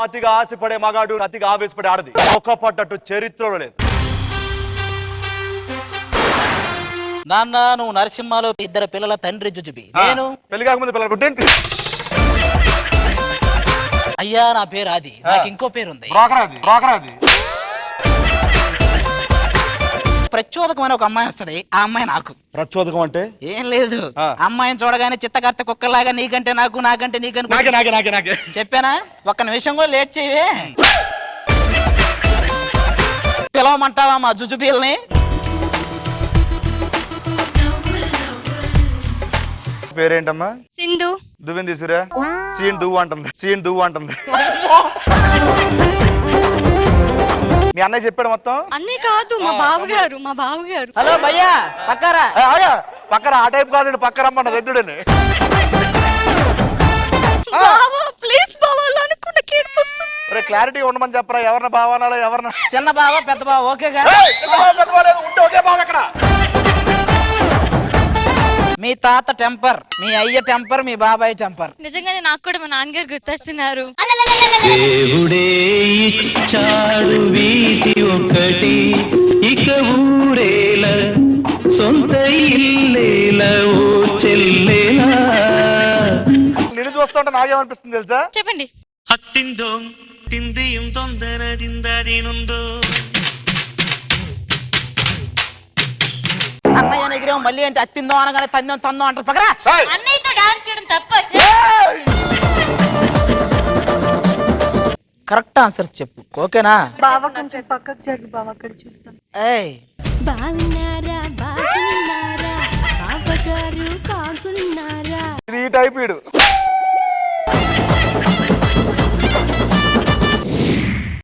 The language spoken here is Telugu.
అతిగా ఆశపడే మగాడు, అతిగా ఆవేశపడే ఆడది ఒక పట్టట్టు చరిత్రలో లేదు. నాన్న నువ్వు నరసింహలో ఇద్దరు పిల్లల తండ్రి జుజుబి, నేను పెళ్లి కాకముందు పిల్లలు పుట్టేంటి? అయ్యా నా పేరు ఆది, నాకు ఇంకో పేరు ఉంది. ప్రచోదకం అని ఒక అమ్మాయి వస్తది, ఆ అమ్మాయి నాకు. ప్రచోదకం అంటే ఏం లేదు, అమ్మాయిని చూడగానే చిత్తకర్త కుక్కలాగా నీకంటే నాకు, నాకంటే నీకంటే చెప్పానా? ఒక్క నిమిషం కూడా లేట్ చేయవే. పిలవమంటావా మా జుజుబీల్ని? పేరేంటమ్మా? సింధు. దువ్వింది తీసురా. సీన్ దువ్వు అంటుంది. మీ అన్నయ్య చెప్పాడు మొత్తం? అన్నయ్య కాదు, మా బావగారు. హలో భయ్యా పక్కరా. పక్కన ఆ టైప్ కాదు, పక్క రమ్మన్న రెడ్డుడని. ప్లీజ్ బావాలో అనుకున్న క్లారిటీ ఉండమని చెప్పరా. ఎవరిన బావనాలో ఎవరిన? చిన్న బావ పెద్ద బావ ఓకేగా? ఉంటే ఒకే బావ ఎక్కడ? మీ తాత టెంపర్, మీ అయ్య టెంపర్, మీ బాబాయ్ టెంపర్. నిజంగానే నాకు కూడా మా నాన్నగారు గుర్తొస్తున్నారు. దేవుడే ఇచ్చాడు వీటి ఒకటి, ఇక ఊరేల సొంత ఇల్లేల ఓ చెల్లేలా. నిన్ను చూస్తుంటే నాకేమనిపిస్తుంది తెలుసా? చెప్పండి. హత్తిందో తిందియం తొందర దిందదినుందో. అన్నయ్య ఎగిరేమో మళ్ళీ ఏంటి అత్తిందో అనగానే తందో అంటారు. పక్కరా. అన్నయ్యతో డాన్స్ చేయడం తప్ప. కరెక్ట్ ఆన్సర్ చెప్పు, ఓకేనా? బావ కొంచెం పక్కకు జరిగి బావ అక్కడ చూస్తాను. ఏయ్ ఇది ఈ టైప్ వీడు.